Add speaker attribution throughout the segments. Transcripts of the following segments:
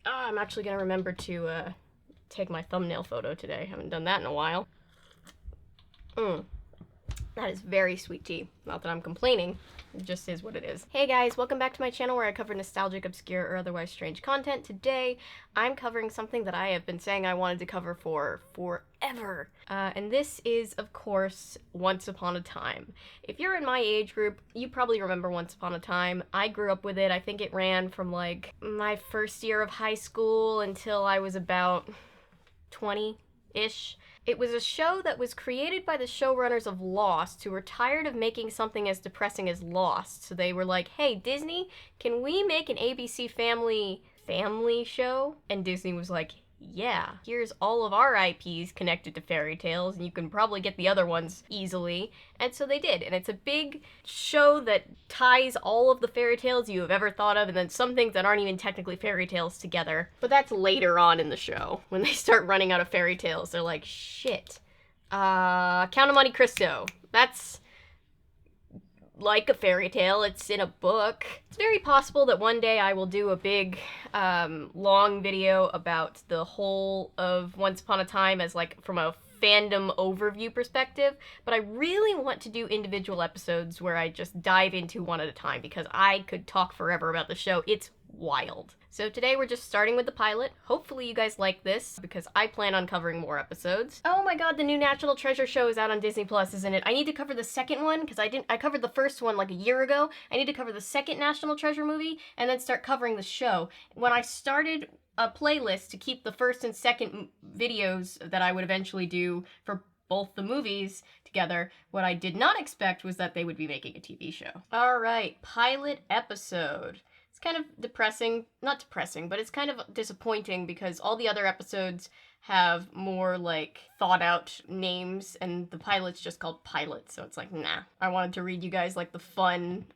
Speaker 1: I'm actually gonna remember to take my thumbnail photo today. Haven't done that in a while. That is very sweet tea. Not that I'm complaining, it just is what it is. Hey guys, welcome back to my channel where I cover nostalgic, obscure, or otherwise strange content. Today, I'm covering something that I have been saying I wanted to cover for forever. And this is, of course, Once Upon a Time. If you're in my age group, you probably remember Once Upon a Time. I grew up with it. I think it ran from like my first year of high school until I was about 20-ish. It was a show that was created by the showrunners of Lost, who were tired of making something as depressing as Lost. So they were like, hey, Disney, can we make an ABC family show? And Disney was like, yeah, here's all of our IPs connected to fairy tales, and you can probably get the other ones easily. And so they did, and it's a big show that ties all of the fairy tales you have ever thought of, and then some things that aren't even technically fairy tales together. But that's later on in the show. When they start running out of fairy tales, they're like, shit. Count of Monte Cristo. That's like a fairy tale. It's in a book. It's very possible that one day I will do a big, long video about the whole of Once Upon a Time as like from a fandom overview perspective, but I really want to do individual episodes where I just dive into one at a time because I could talk forever about the show. It's wild. So today we're just starting with the pilot. Hopefully you guys like this because I plan on covering more episodes. Oh my god, the new National Treasure show is out on Disney Plus, isn't it? I need to cover the second one because I covered the first one like a year ago. I need to cover the second National Treasure movie and then start covering the show. When I started a playlist to keep the first and second videos that I would eventually do for both the movies together, what I did not expect was that they would be making a TV show. All right, pilot episode. Kind of depressing, not depressing, but it's kind of disappointing because all the other episodes have more like thought out names and the pilot's just called Pilot, so it's like, nah. I wanted to read you guys like the fun,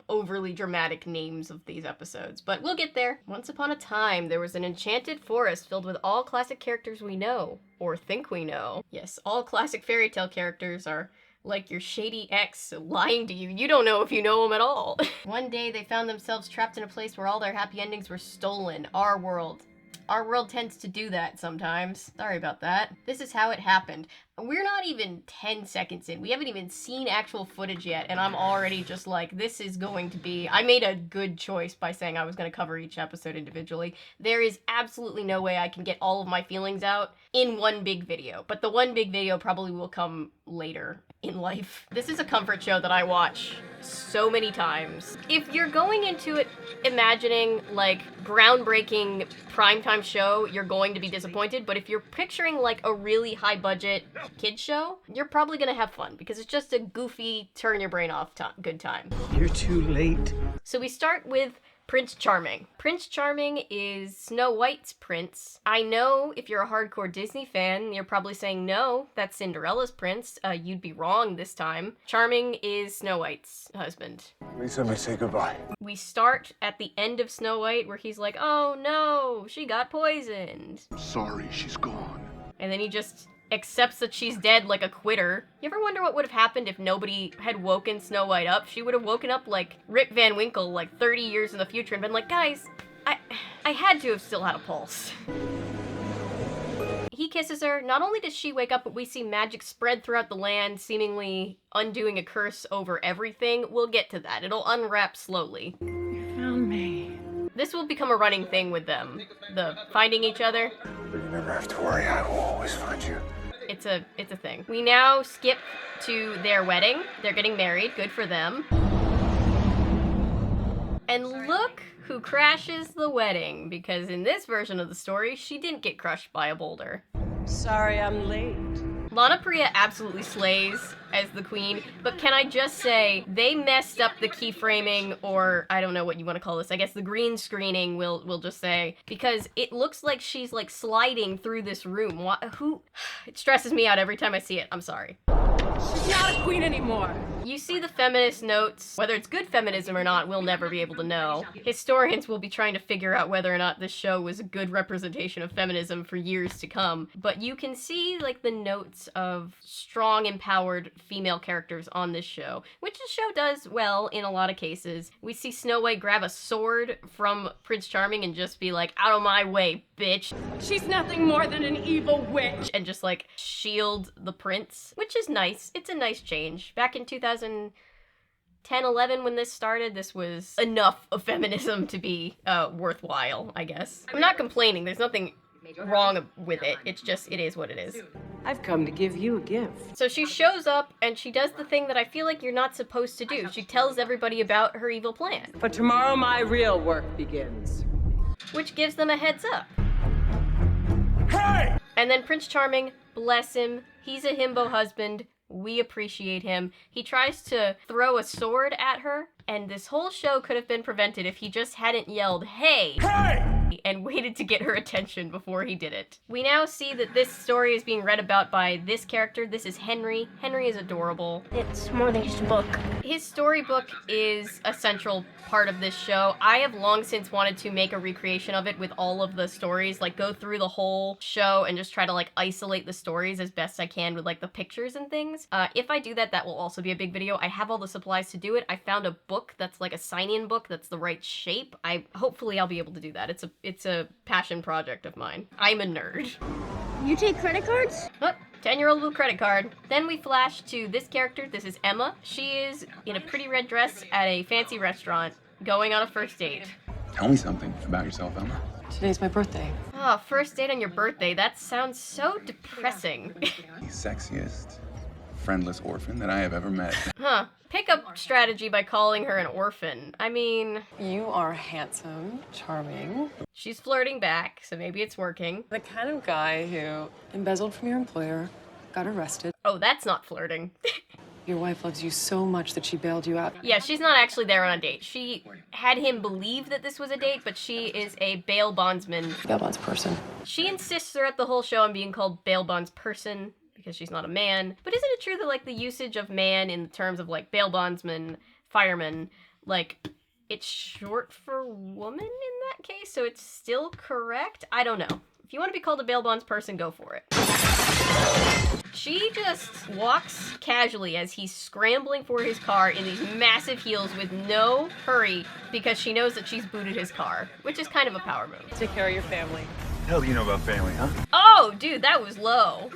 Speaker 1: overly dramatic names of these episodes, but we'll get there. Once upon a time, there was an enchanted forest filled with all classic characters we know, or think we know. Yes, all classic fairy tale characters are like your shady ex lying to you. You don't know if you know them at all. One day they found themselves trapped in a place where all their happy endings were stolen. Our world. Our world tends to do that sometimes. Sorry about that. This is how it happened. We're not even 10 seconds in. We haven't even seen actual footage yet, and I'm already just like, this is going to be... I made a good choice by saying I was going to cover each episode individually. There is absolutely no way I can get all of my feelings out in one big video, but the one big video probably will come later in life. This is a comfort show that I watch so many times. If you're going into it imagining like groundbreaking primetime show, you're going to be disappointed, but if you're picturing like a really high budget kids show, you're probably gonna have fun because it's just a goofy, turn your brain off good time.
Speaker 2: You're too late.
Speaker 1: So we start with Prince Charming. Prince Charming is Snow White's prince. I know if you're a hardcore Disney fan, you're probably saying, no, that's Cinderella's prince. You'd be wrong this time. Charming is Snow White's husband.
Speaker 3: Please let me say goodbye.
Speaker 1: We start at the end of Snow White where he's like, oh no, she got poisoned.
Speaker 3: Sorry, she's gone.
Speaker 1: And then he just accepts that she's dead like a quitter. You ever wonder what would have happened if nobody had woken Snow White up? She would have woken up like Rip Van Winkle like 30 years in the future and been like, guys, I had to have still had a pulse. He kisses her. Not only does she wake up, but we see magic spread throughout the land, seemingly undoing a curse over everything. We'll get to that. It'll unwrap slowly.
Speaker 2: You found me.
Speaker 1: This will become a running thing with them. The finding each other.
Speaker 3: But you never have to worry, I will always find you.
Speaker 1: It's a thing. We now skip to their wedding. They're getting married. Good for them. And look who crashes the wedding, because in this version of the story, she didn't get crushed by a boulder.
Speaker 2: Sorry I'm late.
Speaker 1: Lana Priya absolutely slays as the queen, but can I just say, they messed up the keyframing, or I don't know what you want to call this, I guess the green screening, we'll just say, because it looks like she's like sliding through this room. It stresses me out every time I see it, I'm sorry.
Speaker 2: She's not a queen anymore.
Speaker 1: You see the feminist notes. Whether it's good feminism or not, we'll never be able to know. Historians will be trying to figure out whether or not this show was a good representation of feminism for years to come. But you can see like the notes of strong, empowered female characters on this show, which the show does well in a lot of cases. We see Snow White grab a sword from Prince Charming and just be like, out of my way, bitch.
Speaker 2: She's nothing more than an evil witch.
Speaker 1: And just like shield the prince, which is nice. It's a nice change. Back in 2010, 11 when this started, this was enough of feminism to be worthwhile, I guess. I'm not complaining. There's nothing wrong with it. It's just, it is what it is.
Speaker 2: I've come to give you a gift.
Speaker 1: So she shows up and she does the thing that I feel like you're not supposed to do. She tells everybody about her evil plan.
Speaker 2: But tomorrow my real work begins.
Speaker 1: Which gives them a heads up.
Speaker 3: Hey!
Speaker 1: And then Prince Charming, bless him, he's a himbo husband. We appreciate him. He tries to throw a sword at her, and this whole show could have been prevented if he just hadn't yelled, "Hey!"
Speaker 3: Hey!
Speaker 1: and waited to get her attention before he did it. We now see that this story is being read about by this character. This is Henry. Henry is adorable.
Speaker 4: It's more than just a book.
Speaker 1: His storybook is a central part of this show. I have long since wanted to make a recreation of it with all of the stories, like go through the whole show and just try to like isolate the stories as best I can with like the pictures and things. If I do that, that will also be a big video. I have all the supplies to do it. I found a book that's like a sign-in book that's the right shape. Hopefully I'll be able to do that. It's a passion project of mine. I'm a nerd.
Speaker 4: You take credit cards?
Speaker 1: Oh, 10-year-old blue credit card. Then we flash to this character. This is Emma. She is in a pretty red dress at a fancy restaurant going on a first date.
Speaker 5: Tell me something about yourself, Emma.
Speaker 2: Today's my birthday.
Speaker 1: Oh, first date on your birthday. That sounds so depressing.
Speaker 5: The sexiest, friendless orphan that I have ever met.
Speaker 1: Huh. Pickup strategy by calling her an orphan. I mean,
Speaker 6: You are handsome, charming,
Speaker 1: she's flirting back, so maybe it's working.
Speaker 6: the kind of guy who embezzled from your employer, got arrested.
Speaker 1: Oh, that's not flirting.
Speaker 6: Your wife loves you so much that she bailed you out.
Speaker 1: Yeah, she's not actually there on a date. She had him believe that this was a date, but she is a bail bondsman.
Speaker 6: Bail bonds person.
Speaker 1: She insists throughout the whole show on being called bail bonds person because she's not a man. But isn't it true that like the usage of man in terms of like bail bondsman, fireman, like it's short for woman in that case, so it's still correct? I don't know. If you want to be called a bail bonds person, go for it. She just walks casually as he's scrambling for his car in these massive heels with no hurry because she knows that she's booted his car, which is kind of a power move.
Speaker 6: Take care of your family.
Speaker 3: Hell do you know about family, huh?
Speaker 1: Oh, dude, that was low.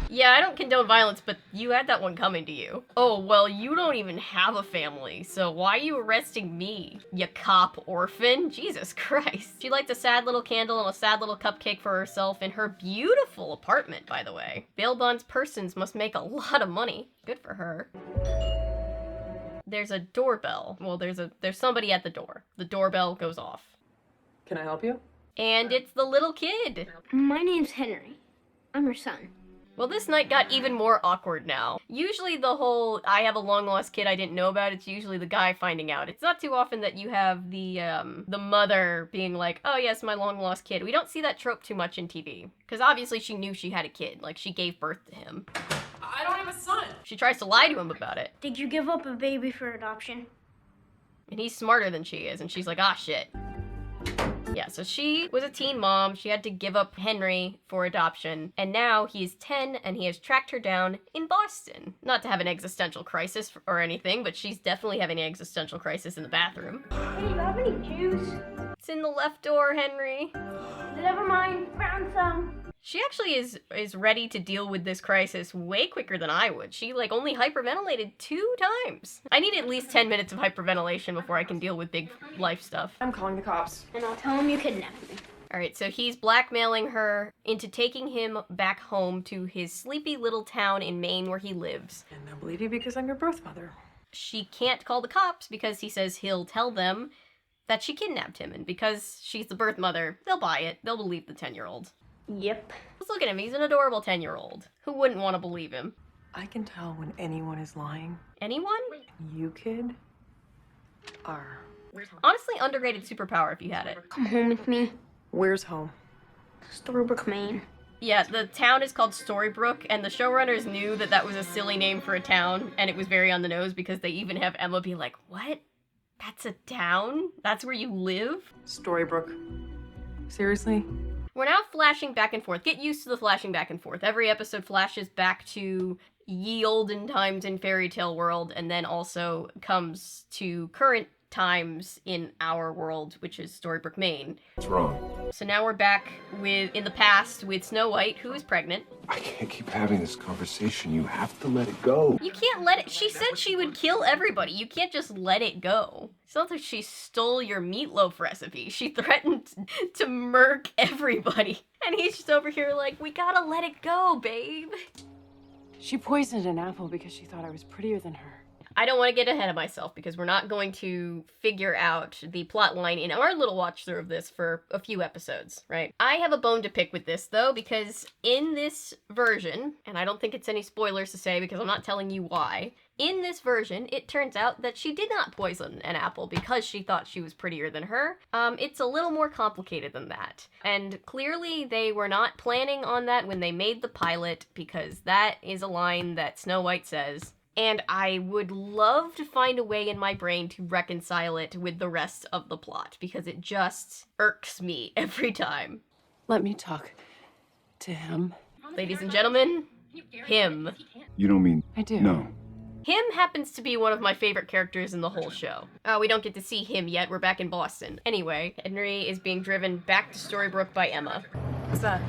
Speaker 1: Yeah, I don't condone violence, but you had that one coming to you. Oh, well, you don't even have a family, so why are you arresting me, you cop orphan? Jesus Christ. She lights a sad little candle and a sad little cupcake for herself in her beautiful apartment, by the way. Bail bonds persons must make a lot of money. Good for her. There's a doorbell. Well, there's somebody at the door. The doorbell goes off.
Speaker 6: Can I help you?
Speaker 1: And it's the little kid.
Speaker 4: My name's Henry. I'm your son.
Speaker 1: Well, this night got even more awkward now. Usually the whole, I have a long-lost kid I didn't know about, it's usually the guy finding out. It's not too often that you have the mother being like, oh yes, my long-lost kid. We don't see that trope too much in TV. Because obviously she knew she had a kid. Like, she gave birth to him.
Speaker 6: I don't have a son.
Speaker 1: She tries to lie to him about it.
Speaker 4: Did you give up a baby for adoption?
Speaker 1: And he's smarter than she is, and she's like, ah, shit. Yeah, so she was a teen mom. She had to give up Henry for adoption. And now he is 10 and he has tracked her down in Boston. Not to have an existential crisis or anything, but she's definitely having an existential crisis in the bathroom.
Speaker 4: Hey, you have any juice?
Speaker 1: It's in the left door, Henry.
Speaker 4: Never mind, found some.
Speaker 1: She actually is ready to deal with this crisis way quicker than I would. She like only hyperventilated 2 times. I need at least 10 minutes of hyperventilation before I can deal with big life stuff.
Speaker 6: I'm calling the cops.
Speaker 4: And I'll tell him you kidnapped me.
Speaker 1: All right, so he's blackmailing her into taking him back home to his sleepy little town in Maine where he lives.
Speaker 6: And they'll believe you because I'm your birth mother.
Speaker 1: She can't call the cops because he says he'll tell them that she kidnapped him. And because she's the birth mother, they'll buy it. They'll believe the 10-year-old.
Speaker 4: Yep.
Speaker 1: Let's look at him. He's an adorable 10-year-old. Who wouldn't want to believe him?
Speaker 6: I can tell when anyone is lying.
Speaker 1: Anyone?
Speaker 6: You, kid, are.
Speaker 1: Honestly, underrated superpower if you had it.
Speaker 4: Come home with me.
Speaker 6: Where's home?
Speaker 4: Storybrooke, Maine.
Speaker 1: Yeah, the town is called Storybrooke, and the showrunners knew that that was a silly name for a town, and it was very on the nose because they even have Emma be like, what? That's a town? That's where you live?
Speaker 6: Storybrooke. Seriously?
Speaker 1: We're now flashing back and forth. Get used to the flashing back and forth. Every episode flashes back to ye olden times in fairy tale world, and then also comes to current times in our world, which is Storybrooke, Maine.
Speaker 7: What's wrong?
Speaker 1: So now we're back in the past with Snow White, who is pregnant.
Speaker 7: I can't keep having this conversation. You have to let it go.
Speaker 1: You can't let it. She said she would kill everybody. You can't just let it go. It's not like she stole your meatloaf recipe. She threatened to murk everybody. And he's just over here like, we gotta let it go, babe.
Speaker 6: She poisoned an apple because she thought I was prettier than her.
Speaker 1: I don't want to get ahead of myself because we're not going to figure out the plot line in our little watch through of this for a few episodes, right? I have a bone to pick with this though, because in this version, and I don't think it's any spoilers to say because I'm not telling you why, in this version, it turns out that she did not poison an apple because she thought she was prettier than her. It's a little more complicated than that. And clearly they were not planning on that when they made the pilot, because that is a line that Snow White says. And I would love to find a way in my brain to reconcile it with the rest of the plot, because it just irks me every time.
Speaker 6: Let me talk to him.
Speaker 1: Ladies and gentlemen, him.
Speaker 7: You don't mean...
Speaker 6: I do.
Speaker 7: No.
Speaker 1: Him happens to be one of my favorite characters in the whole show. We don't get to see him yet, we're back in Boston. Anyway, Henry is being driven back to Storybrooke by Emma.
Speaker 6: What's that?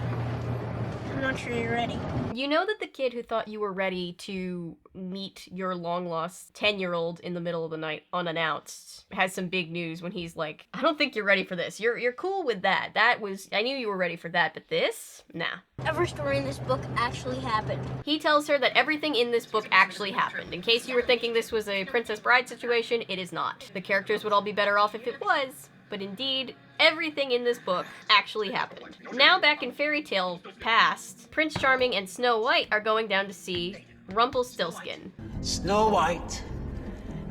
Speaker 4: I'm not sure you're ready.
Speaker 1: You know that the kid who thought you were ready to meet your long-lost 10-year-old in the middle of the night unannounced has some big news when he's like, I don't think you're ready for this. You're cool with that. I knew you were ready for that, but this? Nah.
Speaker 4: Every story in this book actually happened.
Speaker 1: He tells her that everything in this book actually happened. In case you were thinking this was a Princess Bride situation, it is not. The characters would all be better off if it was, but indeed, everything in this book actually happened. Now back in fairy tale past, Prince Charming and Snow White are going down to see Rumplestiltskin.
Speaker 8: Snow White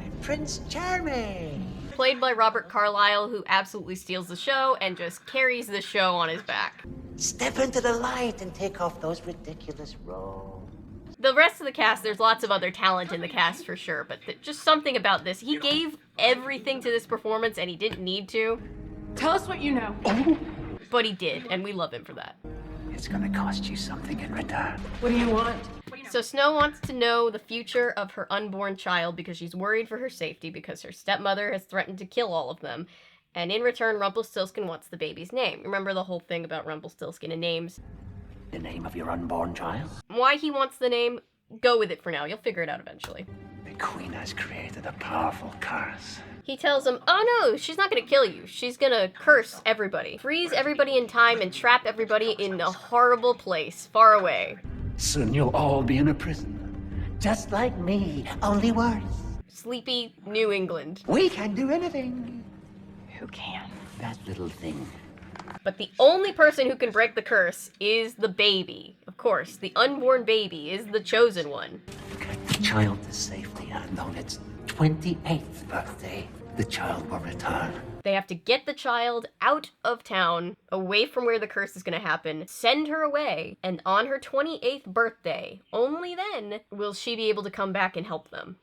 Speaker 8: and Prince Charming.
Speaker 1: Played by Robert Carlyle, who absolutely steals the show and just carries the show on his back.
Speaker 8: Step into the light and take off those ridiculous robes.
Speaker 1: The rest of the cast, there's lots of other talent in the cast for sure, but just something about this. He gave everything to this performance and he didn't need to.
Speaker 6: Tell us what you know.
Speaker 1: But he did, and we love him for that.
Speaker 8: It's gonna cost you something in return.
Speaker 6: What do you want?
Speaker 1: So Snow wants to know the future of her unborn child because she's worried for her safety because her stepmother has threatened to kill all of them. And in return, Rumpelstiltskin wants the baby's name. Remember the whole thing about Rumpelstiltskin and names?
Speaker 8: The name of your unborn child?
Speaker 1: Why he wants the name? Go with it for now. You'll figure it out eventually.
Speaker 8: The Queen has created a powerful curse.
Speaker 1: He tells him, oh no, she's not gonna kill you. She's gonna curse everybody. Freeze everybody in time and trap everybody in a horrible place, far away.
Speaker 8: Soon you'll all be in a prison. Just like me, only worse.
Speaker 1: Sleepy New England.
Speaker 8: We can do anything.
Speaker 6: Who can?
Speaker 8: That little thing.
Speaker 1: But the only person who can break the curse is the baby. Of course, the unborn baby is the chosen one.
Speaker 8: Get the child to safety, and on its 28th birthday, the child will return.
Speaker 1: They have to get the child out of town, away from where the curse is going to happen, send her away, and on her 28th birthday, only then, will she be able to come back and help them.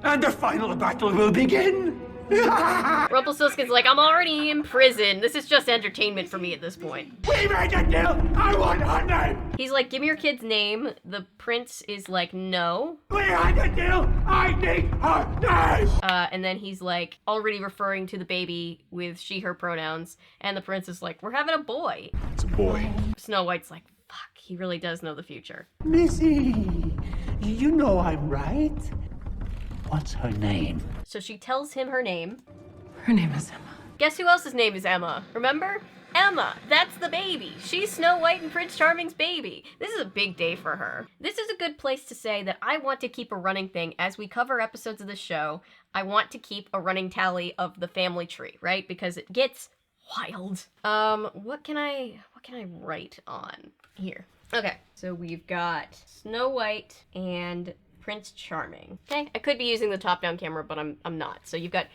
Speaker 8: And the final battle will begin!
Speaker 1: Rumpelstiltskin's like, I'm already in prison. This is just entertainment for me at this point.
Speaker 8: We made a deal! I want her name!
Speaker 1: He's like, give me your kid's name. The prince is like, no.
Speaker 8: We had a deal! I need her name!
Speaker 1: And then he's like, already referring to the baby with she, her pronouns. And the prince is like, we're having a boy.
Speaker 7: It's a boy.
Speaker 1: Snow White's like, fuck, he really does know the future.
Speaker 8: Missy, you know I'm right. What's her name?
Speaker 1: So she tells him her name.
Speaker 6: Her name is Emma.
Speaker 1: Guess who else's name is Emma? Remember? Emma, that's the baby. She's Snow White and Prince Charming's baby. This is a big day for her. This is a good place to say that I want to keep a running thing as we cover episodes of the show. I want to keep a running tally of the family tree, right? Because it gets wild. What can I write on here? Okay, so we've got Snow White and Prince Charming. Okay, I could be using the top-down camera, but I'm not. So you got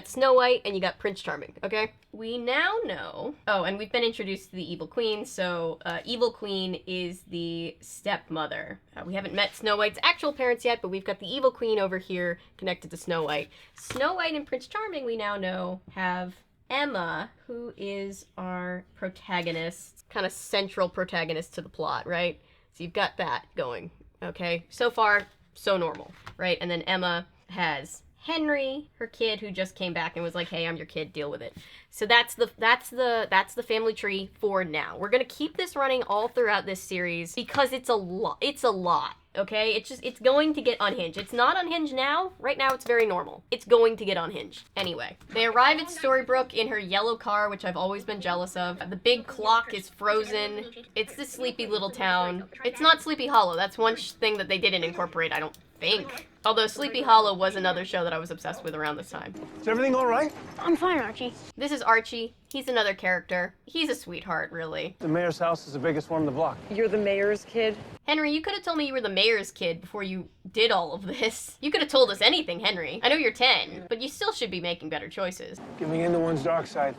Speaker 1: Snow White and you got Prince Charming. Okay, we now know. Oh, and we've been introduced to the Evil Queen. So Evil Queen is the stepmother. We haven't met Snow White's actual parents yet, but we've got the Evil Queen over here connected to Snow White. Snow White and Prince Charming, we now know, have Emma, who is our protagonist, kind of central protagonist to the plot, right? So you've got that going, okay? So far, so normal, right? And then Emma has Henry, her kid, who just came back and was like, "Hey, I'm your kid, deal with it." So that's the family tree for now. We're gonna keep this running all throughout this series because it's a lot. It's a lot. Okay, it's going to get unhinged. It's not unhinged now. Right now, it's very normal. It's going to get unhinged. Anyway, they arrive at Storybrooke in her yellow car, which I've always been jealous of. The big clock is frozen. It's this sleepy little town. It's not Sleepy Hollow. That's one thing that they didn't incorporate, I don't think. Although Sleepy Hollow was another show that I was obsessed with around this time.
Speaker 3: Is everything all right?
Speaker 4: I'm fine, Archie.
Speaker 1: This is Archie. He's another character. He's a sweetheart, really.
Speaker 3: The mayor's house is the biggest one on the block.
Speaker 6: You're the mayor's kid?
Speaker 1: Henry, you could have told me you were the mayor's kid before you did all of this. You could have told us anything, Henry. I know you're 10, but you still should be making better choices.
Speaker 3: Giving in to one's dark side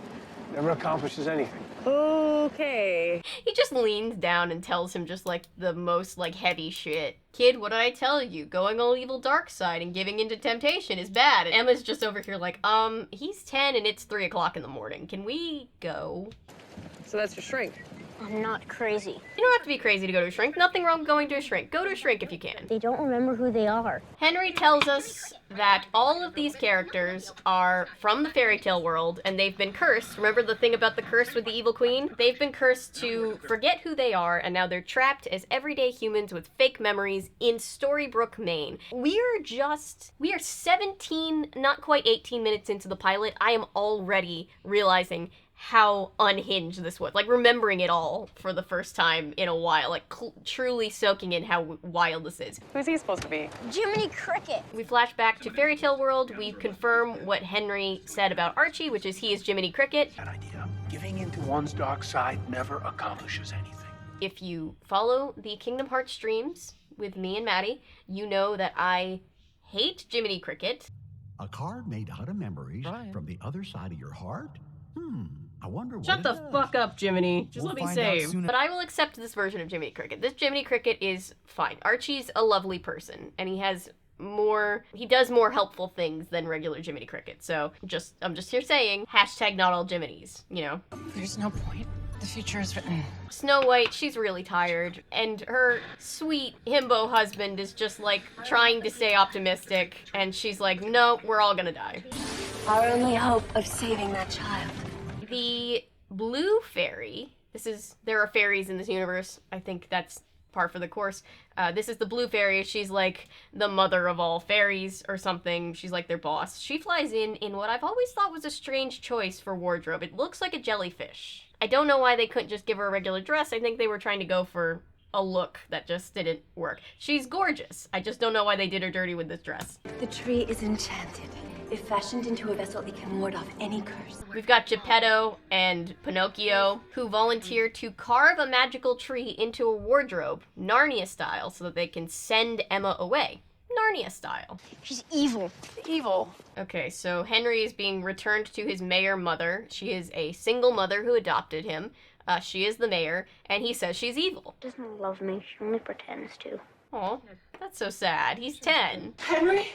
Speaker 3: never accomplishes anything.
Speaker 6: Okay.
Speaker 1: He just leans down and tells him just like the most like heavy shit. Kid, what did I tell you? Going all evil dark side and giving into temptation is bad. And Emma's just over here like, he's 10 and it's 3 o'clock in the morning. Can we go?
Speaker 6: So that's your shrink.
Speaker 4: I'm not crazy.
Speaker 1: You don't have to be crazy to go to a shrink. Nothing wrong with going to a shrink. Go to a shrink if you can.
Speaker 4: They don't remember who they are.
Speaker 1: Henry tells us that all of these characters are from the fairy tale world and they've been cursed. Remember the thing about the curse with the Evil Queen? They've been cursed to forget who they are and now they're trapped as everyday humans with fake memories in Storybrooke, Maine. We are 17, not quite 18 minutes into the pilot. I am already realizing how unhinged this was. Like, remembering it all for the first time in a while. Like, truly soaking in how wild this is.
Speaker 6: Who's he supposed to be?
Speaker 4: Jiminy Cricket.
Speaker 1: We flash back to Fairy Tale World. We confirm what Henry said about Archie, which is he is Jiminy Cricket.
Speaker 7: That idea. Giving into one's dark side never accomplishes anything.
Speaker 1: If you follow the Kingdom Hearts streams with me and Maddie, you know that I hate Jiminy Cricket.
Speaker 9: A card made out of memories from the other side of your heart? I wonder what
Speaker 1: Shut the fuck up, Jiminy. Just
Speaker 9: We'll
Speaker 1: let me
Speaker 9: find out
Speaker 1: save.
Speaker 9: soon.
Speaker 1: But I will accept this version of Jiminy Cricket. This Jiminy Cricket is fine. Archie's a lovely person, and he does more helpful things than regular Jiminy Cricket. So I'm just here saying, hashtag not all Jiminy's, you know?
Speaker 6: There's no point. The future is written.
Speaker 1: Snow White, she's really tired, and her sweet himbo husband is just like trying to stay optimistic, and she's like, no, we're all gonna die.
Speaker 10: Our only hope of saving that child.
Speaker 1: The blue fairy, there are fairies in this universe, I think that's par for the course. This is the blue fairy. She's like the mother of all fairies or something. She's like their boss. She flies in what I've always thought was a strange choice for wardrobe. It looks like a jellyfish. I don't know why they couldn't just give her a regular dress. I think they were trying to go for a look that just didn't work. She's gorgeous. I just don't know why they did her dirty with this dress.
Speaker 10: The tree is enchanted. If fashioned into a vessel, it can ward off any curse.
Speaker 1: We've got Geppetto and Pinocchio, who volunteer to carve a magical tree into a wardrobe, Narnia style, so that they can send Emma away. Narnia style.
Speaker 4: She's evil.
Speaker 6: Evil.
Speaker 1: Okay, so Henry is being returned to his mayor mother. She is a single mother who adopted him. She is the mayor, and he says she's evil.
Speaker 4: She doesn't love me. She only pretends to.
Speaker 1: Aw, that's so sad. He's 10.
Speaker 6: Henry?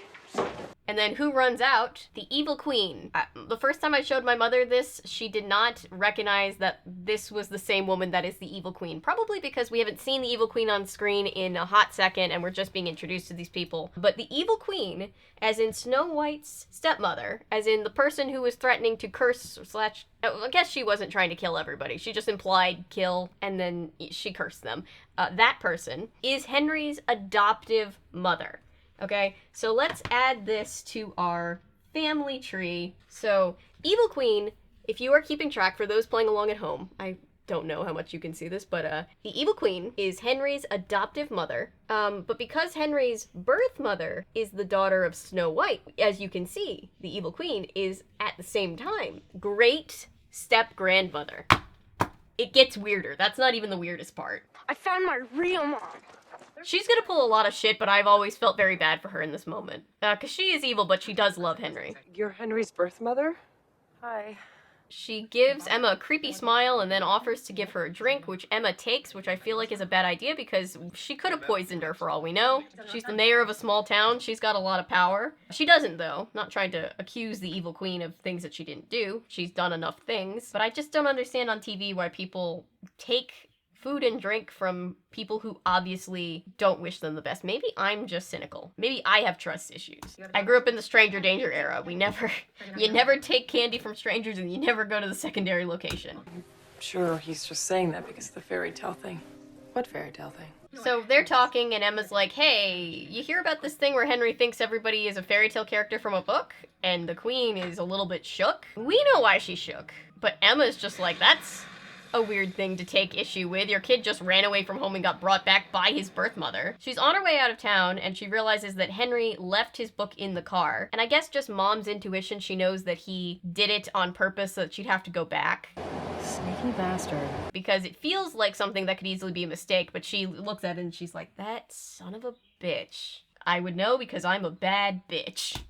Speaker 1: And then who runs out? The Evil Queen. The first time I showed my mother this, she did not recognize that this was the same woman that is the Evil Queen. Probably because we haven't seen the Evil Queen on screen in a hot second and we're just being introduced to these people. But the Evil Queen, as in Snow White's stepmother, as in the person who was threatening to curse / I guess she wasn't trying to kill everybody. She just implied kill and then she cursed them. That person is Henry's adoptive mother. Okay, so let's add this to our family tree. So, Evil Queen, if you are keeping track, for those playing along at home, I don't know how much you can see this, but the Evil Queen is Henry's adoptive mother. But because Henry's birth mother is the daughter of Snow White, as you can see, the Evil Queen is at the same time great step-grandmother. It gets weirder. That's not even the weirdest part.
Speaker 4: I found my real mom.
Speaker 1: She's gonna pull a lot of shit, but I've always felt very bad for her in this moment. Because she is evil, but she does love Henry.
Speaker 6: You're Henry's birth mother? Hi.
Speaker 1: She gives Emma a creepy smile and then offers to give her a drink, which Emma takes, which I feel like is a bad idea because she could have poisoned her for all we know. She's the mayor of a small town. She's got a lot of power. She doesn't, though. Not trying to accuse the evil queen of things that she didn't do. She's done enough things. But I just don't understand on TV why people take food and drink from people who obviously don't wish them the best. Maybe I'm just cynical. Maybe I have trust issues. I grew up in the stranger danger era. You never take candy from strangers and you never go to the secondary location.
Speaker 6: Sure, he's just saying that because of the fairy tale thing. What fairy tale thing?
Speaker 1: So they're talking and Emma's like, hey, you hear about this thing where Henry thinks everybody is a fairy tale character from a book? And the queen is a little bit shook. We know why she's shook. But Emma's just like, that's a weird thing to take issue with. Your kid just ran away from home and got brought back by his birth mother. She's on her way out of town and she realizes that Henry left his book in the car. And I guess just mom's intuition, she knows that he did it on purpose so that she'd have to go back.
Speaker 6: Sneaky bastard.
Speaker 1: Because it feels like something that could easily be a mistake, but she looks at it and she's like, that son of a bitch. I would know because I'm a bad bitch.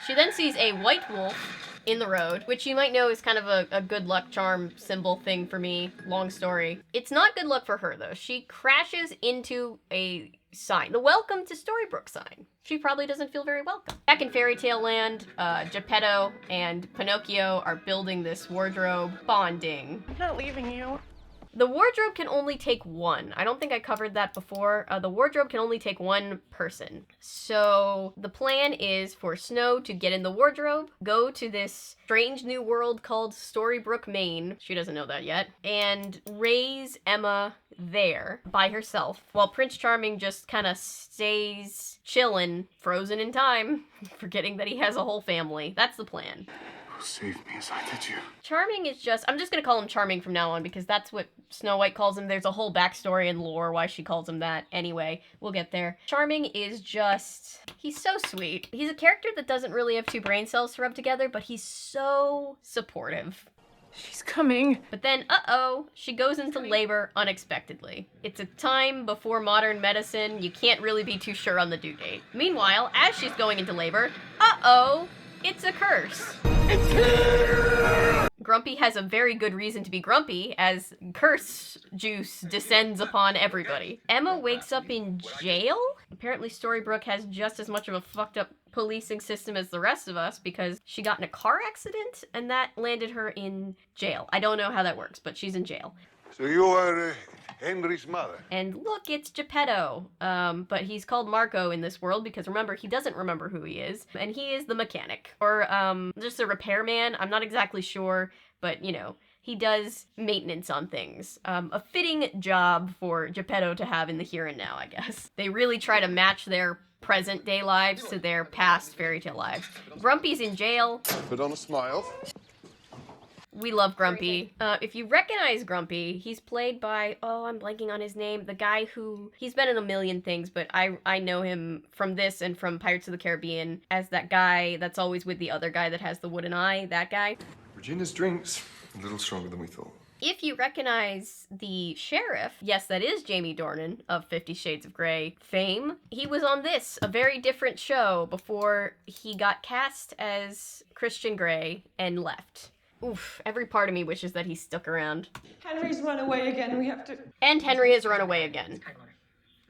Speaker 1: She then sees a white wolf in the road, which you might know is kind of a good luck charm symbol thing for me. Long story. It's not good luck for her, though. She crashes into a sign. The welcome to Storybrooke sign. She probably doesn't feel very welcome. Back in fairy tale land, Geppetto and Pinocchio are building this wardrobe. Bonding.
Speaker 6: I'm not leaving you.
Speaker 1: The wardrobe can only take one. I don't think I covered that before. The wardrobe can only take one person. So the plan is for Snow to get in the wardrobe, go to this strange new world called Storybrooke, Maine. She doesn't know that yet. And raise Emma there by herself while Prince Charming just kind of stays chillin', frozen in time, forgetting that he has a whole family. That's the plan.
Speaker 7: Save me as I did you.
Speaker 1: Charming is just, I'm just gonna call him Charming from now on because that's what Snow White calls him. There's a whole backstory and lore why she calls him that. Anyway, we'll get there. Charming is just, he's so sweet. He's a character that doesn't really have two brain cells to rub together, but he's so supportive.
Speaker 6: She's coming.
Speaker 1: But then, uh-oh, she goes into labor unexpectedly. It's a time before modern medicine. You can't really be too sure on the due date. Meanwhile, as she's going into labor, uh-oh, it's a curse. Grumpy has a very good reason to be grumpy as curse juice descends upon everybody. Emma wakes up in jail? Apparently Storybrooke has just as much of a fucked up policing system as the rest of us because she got in a car accident and that landed her in jail. I don't know how that works, but she's in jail.
Speaker 11: So you are Henry's mother.
Speaker 1: And look, it's Geppetto. But he's called Marco in this world because remember, he doesn't remember who he is. And he is the mechanic. Or just a repairman. I'm not exactly sure, but you know, he does maintenance on things. A fitting job for Geppetto to have in the here and now, I guess. They really try to match their present day lives to their past fairy tale lives. Grumpy's in jail.
Speaker 11: Put on a smile.
Speaker 1: We love Grumpy. If you recognize Grumpy, he's played by, oh, I'm blanking on his name, the guy who, he's been in a million things, but I know him from this and from Pirates of the Caribbean as that guy that's always with the other guy that has the wooden eye, that guy.
Speaker 7: Regina's drinks, a little stronger than we thought.
Speaker 1: If you recognize the sheriff, yes, that is Jamie Dornan of 50 Shades of Grey fame. He was on this, a very different show, before he got cast as Christian Grey and left. Oof, every part of me wishes that he stuck around.
Speaker 6: Henry's run away again. We have to...
Speaker 1: And Henry has run away again.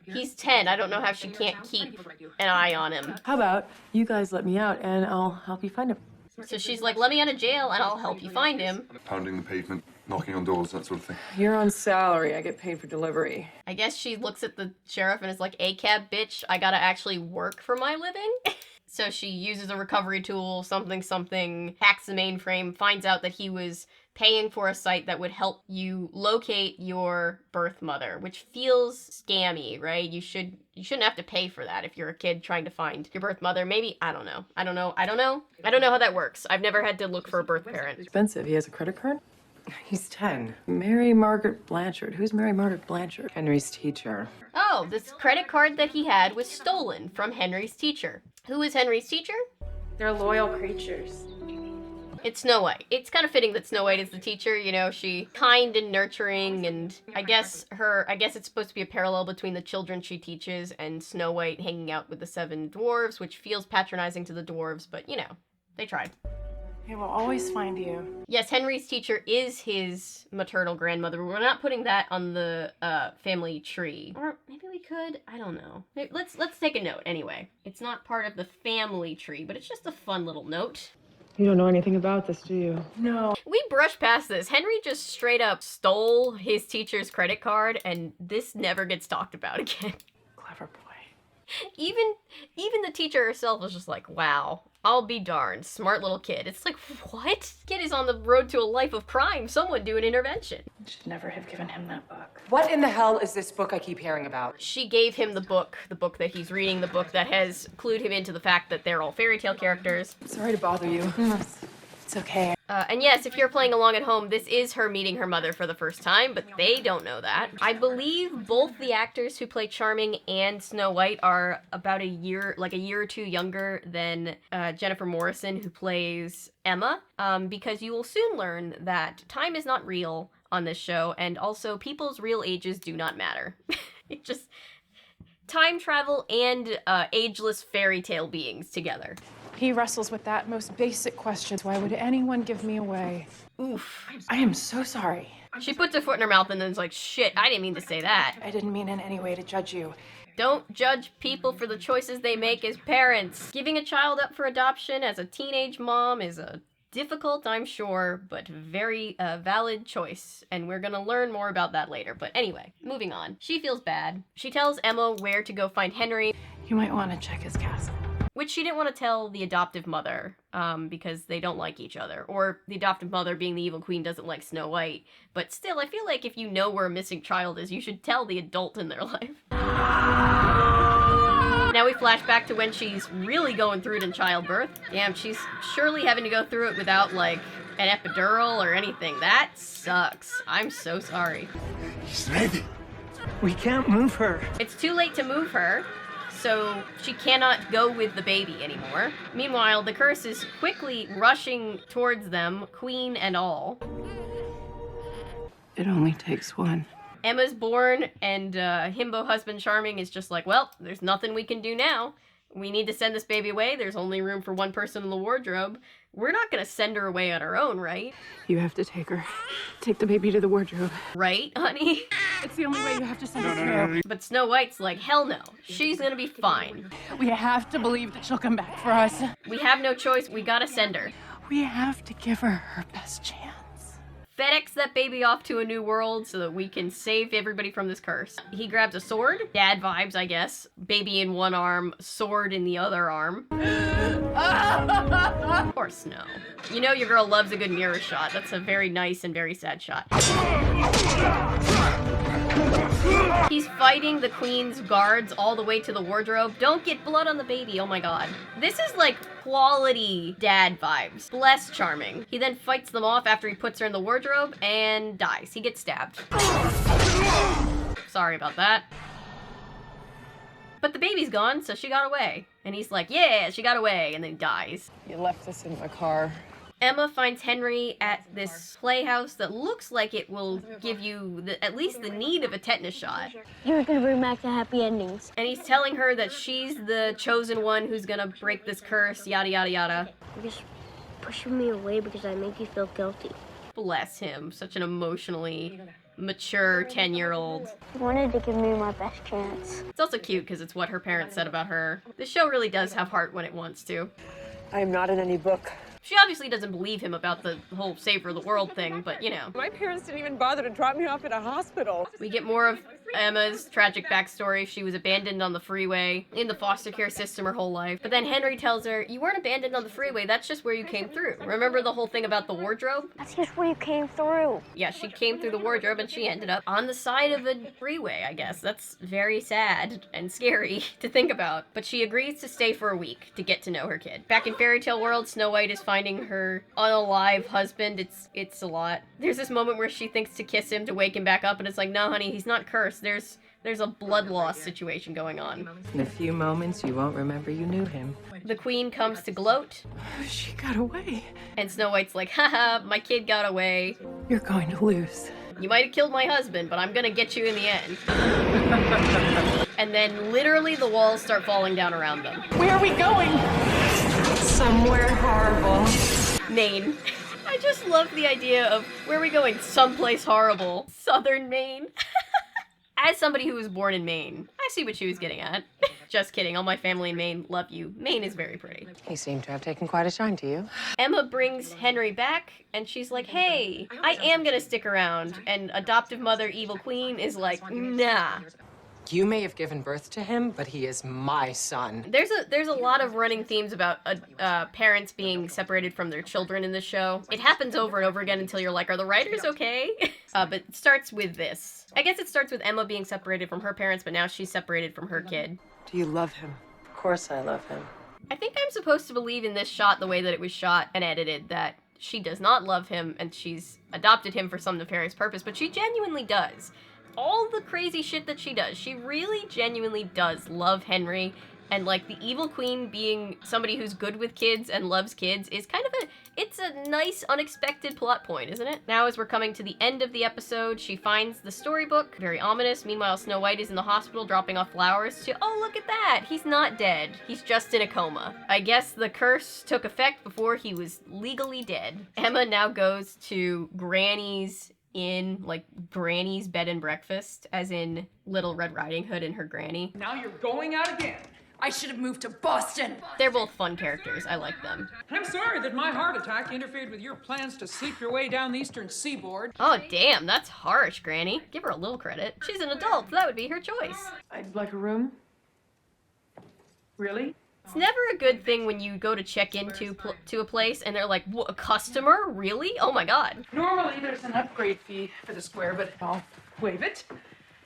Speaker 1: He's 10. I don't know how she can't keep an eye on him.
Speaker 6: How about you guys let me out and I'll help you find him?
Speaker 1: So she's like, let me out of jail and I'll help you find him.
Speaker 7: Pounding the pavement, knocking on doors, that sort of thing.
Speaker 6: You're on salary. I get paid for delivery.
Speaker 1: I guess she looks at the sheriff and is like, ACAB, bitch, I gotta actually work for my living. So she uses a recovery tool, something, hacks the mainframe, finds out that he was paying for a site that would help you locate your birth mother, which feels scammy, right? You shouldn't have to pay for that if you're a kid trying to find your birth mother. Maybe, I don't know how that works. I've never had to look for a birth parent.
Speaker 6: Expensive. He has a credit card? He's 10. Mary Margaret Blanchard. Who's Mary Margaret Blanchard? Henry's teacher.
Speaker 1: Oh, this credit card that he had was stolen from Henry's teacher. Who is Henry's teacher?
Speaker 12: They're loyal creatures.
Speaker 1: It's Snow White. It's kind of fitting that Snow White is the teacher, you know, she kind and nurturing, and I guess it's supposed to be a parallel between the children she teaches and Snow White hanging out with the 7 dwarves, which feels patronizing to the dwarves, but you know, they tried.
Speaker 12: He will always find you.
Speaker 1: Yes, Henry's teacher is his maternal grandmother. We're not putting that on the family tree. Or maybe we could. I don't know. Let's take a note anyway. It's not part of the family tree, but it's just a fun little note.
Speaker 6: You don't know anything about this, do you?
Speaker 12: No.
Speaker 1: We brushed past this. Henry just straight up stole his teacher's credit card, and this never gets talked about again.
Speaker 12: Clever boy.
Speaker 1: Even the teacher herself was just like, wow, I'll be darned, smart little kid. It's like, what? Kid is on the road to a life of crime. Someone do an intervention.
Speaker 12: Should never have given him that book.
Speaker 6: What in the hell is this book I keep hearing about?
Speaker 1: She gave him the book that he's reading, the book that has clued him into the fact that they're all fairy tale characters.
Speaker 6: Sorry to bother you.
Speaker 12: It's okay.
Speaker 1: And yes, if you're playing along at home, this is her meeting her mother for the first time, but they don't know that. I believe both the actors who play Charming and Snow White are about a year or two younger than Jennifer Morrison, who plays Emma, because you will soon learn that time is not real on this show, and also people's real ages do not matter. It just... time travel and ageless fairy tale beings together.
Speaker 12: He wrestles with that most basic question. Why would anyone give me away?
Speaker 1: Oof.
Speaker 12: I am so sorry.
Speaker 1: She puts her foot in her mouth and then's like, shit, I didn't mean to say that.
Speaker 12: I didn't mean in any way to judge you.
Speaker 1: Don't judge people for the choices they make as parents. Giving a child up for adoption as a teenage mom is a difficult, I'm sure, but very valid choice. And we're gonna learn more about that later. But anyway, moving on. She feels bad. She tells Emma where to go find Henry.
Speaker 12: You might want to check his castle.
Speaker 1: Which she didn't want to tell the adoptive mother, because they don't like each other. Or the adoptive mother, being the evil queen, doesn't like Snow White. But still, I feel like if you know where a missing child is, you should tell the adult in their life. Now we flash back to when she's really going through it in childbirth. Damn, she's surely having to go through it without, like, an epidural or anything. That sucks. I'm so sorry.
Speaker 11: He's ready.
Speaker 3: We can't move her.
Speaker 1: It's too late to move her, so she cannot go with the baby anymore. Meanwhile, the curse is quickly rushing towards them, queen and all.
Speaker 12: It only takes one.
Speaker 1: Emma's born, and himbo husband Charming is just like, well, there's nothing we can do now. We need to send this baby away. There's only room for one person in the wardrobe. We're not gonna send her away on her own, right?
Speaker 12: You have to take her. Take the baby to the wardrobe.
Speaker 1: Right, honey?
Speaker 12: It's the only way you have to send her through.
Speaker 1: But Snow White's like, hell no. She's gonna be fine.
Speaker 12: We have to believe that she'll come back for us.
Speaker 1: We have no choice. We gotta send her.
Speaker 12: We have to give her her best chance.
Speaker 1: FedEx that baby off to a new world so that we can save everybody from this curse. He grabs a sword. Dad vibes, I guess. Baby in one arm, sword in the other arm. Poor Snow. You know your girl loves a good mirror shot. That's a very nice and very sad shot. He's fighting the queen's guards all the way to the wardrobe. Don't get blood on the baby, oh my god. This is like quality dad vibes. Bless Charming. He then fights them off after he puts her in the wardrobe and dies. He gets stabbed. Sorry about that. But the baby's gone, so she got away. And he's like, yeah, she got away, and then he dies.
Speaker 6: You left this in my car.
Speaker 1: Emma finds Henry at this playhouse that looks like it will give you at least the need of a tetanus shot.
Speaker 4: You're gonna bring back the happy endings.
Speaker 1: And he's telling her that she's the chosen one who's gonna break this curse, yada yada yada.
Speaker 4: You're just pushing me away because I make you feel guilty.
Speaker 1: Bless him, such an emotionally mature 10-year-old.
Speaker 4: You wanted to give me my best chance.
Speaker 1: It's also cute because it's what her parents said about her. The show really does have heart when it wants to.
Speaker 6: I am not in any book.
Speaker 1: She obviously doesn't believe him about the whole save for the world thing, but you know.
Speaker 6: My parents didn't even bother to drop me off at a hospital.
Speaker 1: We get more of Emma's tragic backstory. She was abandoned on the freeway in the foster care system her whole life. But then Henry tells her, you weren't abandoned on the freeway, that's just where you came through. Remember the whole thing about the wardrobe?
Speaker 4: That's just where you came through.
Speaker 1: Yeah, she came through the wardrobe and she ended up on the side of a freeway, I guess. That's very sad and scary to think about. But she agrees to stay for a week to get to know her kid. Back in Fairy Tale World, Snow White is finding her unalive husband. It's a lot. There's this moment where she thinks to kiss him to wake him back up, and it's like, no, honey, he's not cursed. course, there's a blood loss situation going on.
Speaker 6: In a few moments, you won't remember you knew him.
Speaker 1: The queen comes to gloat.
Speaker 6: She got away.
Speaker 1: And Snow White's like, haha, my kid got away.
Speaker 6: You're going to lose.
Speaker 1: You might have killed my husband, but I'm gonna get you in the end. And then literally the walls start falling down around them.
Speaker 12: Where are we going?
Speaker 6: Somewhere horrible.
Speaker 1: Maine. I just love the idea of where are we going? Someplace horrible. Southern Maine. As somebody who was born in Maine, I see what she was getting at. Just kidding, all my family in Maine love you. Maine is very pretty.
Speaker 6: He seemed to have taken quite a shine to you.
Speaker 1: Emma brings Henry back, and she's like, hey, I am gonna stick around. And adoptive mother, evil queen, is like, nah.
Speaker 6: You may have given birth to him, but he is my son.
Speaker 1: There's a lot of running themes about parents being separated from their children in this show. It happens over and over again until you're like, are the writers okay? But it starts with this. I guess it starts with Emma being separated from her parents, but now she's separated from her kid.
Speaker 6: Do you love him? Of course I love him.
Speaker 1: I think I'm supposed to believe in this shot, the way that it was shot and edited, that she does not love him and she's adopted him for some nefarious purpose, but she genuinely does. All the crazy shit that she does, she really genuinely does love Henry, and like the evil queen being somebody who's good with kids and loves kids is kind of it's a nice unexpected plot point, isn't it? Now as we're coming to the end of the episode, she finds the storybook, very ominous. Meanwhile, Snow White is in the hospital dropping off flowers to, oh look at that, he's not dead, he's just in a coma. I guess the curse took effect before he was legally dead. Emma now goes to Granny's like Granny's bed and breakfast, as in Little Red Riding Hood and her granny.
Speaker 13: Now you're going out again. I should have moved to Boston.
Speaker 1: They're both fun characters. I like them.
Speaker 13: I'm sorry that my heart attack interfered with your plans to sleep your way down the eastern seaboard.
Speaker 1: Oh, damn, that's harsh, Granny. Give her a little credit. She's an adult. That would be her choice.
Speaker 6: I'd like a room. Really?
Speaker 1: It's never a good thing when you go to check into to a place and they're like, a customer? Really? Oh my god.
Speaker 13: Normally there's an upgrade fee for the square, but I'll waive it.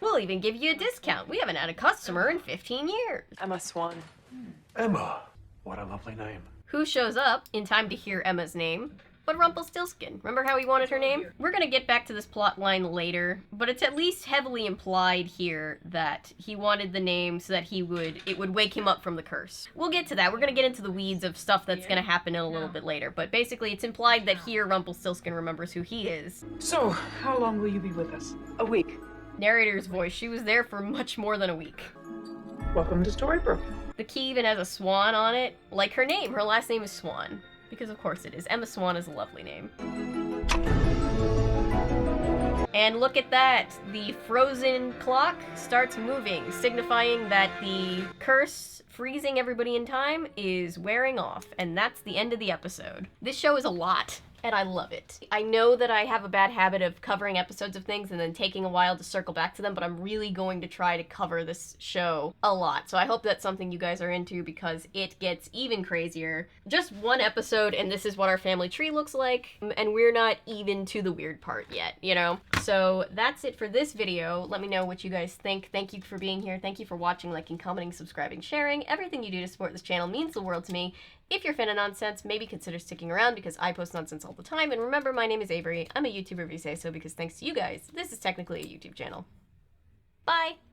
Speaker 1: We'll even give you a discount. We haven't had a customer in 15 years.
Speaker 6: Emma Swan.
Speaker 3: Emma. What a lovely name.
Speaker 1: Who shows up in time to hear Emma's name? But Rumplestiltskin. Remember how he wanted her name? We're gonna get back to this plot line later, but it's at least heavily implied here that he wanted the name so that it would wake him up from the curse. We'll get to that. We're gonna get into the weeds of stuff that's gonna happen in a little bit later, but basically it's implied that here Rumplestiltskin remembers who he is.
Speaker 13: So, how long will you be with us?
Speaker 6: A week.
Speaker 1: Narrator's voice. She was there for much more than a week.
Speaker 13: Welcome to Storybrooke.
Speaker 1: The key even has a swan on it, like her name. Her last name is Swan. Because of course it is. Emma Swan is a lovely name. And look at that! The frozen clock starts moving, signifying that the curse freezing everybody in time is wearing off. And that's the end of the episode. This show is a lot. And I love it. I know that I have a bad habit of covering episodes of things and then taking a while to circle back to them, but I'm really going to try to cover this show a lot. So I hope that's something you guys are into because it gets even crazier. Just one episode and this is what our family tree looks like, and we're not even to the weird part yet, you know? So that's it for this video. Let me know what you guys think. Thank you for being here. Thank you for watching, liking, commenting, subscribing, sharing. Everything you do to support this channel means the world to me. If you're a fan of nonsense, maybe consider sticking around because I post nonsense all the time. And remember, my name is Avery. I'm a YouTuber if you say so because thanks to you guys, this is technically a YouTube channel. Bye!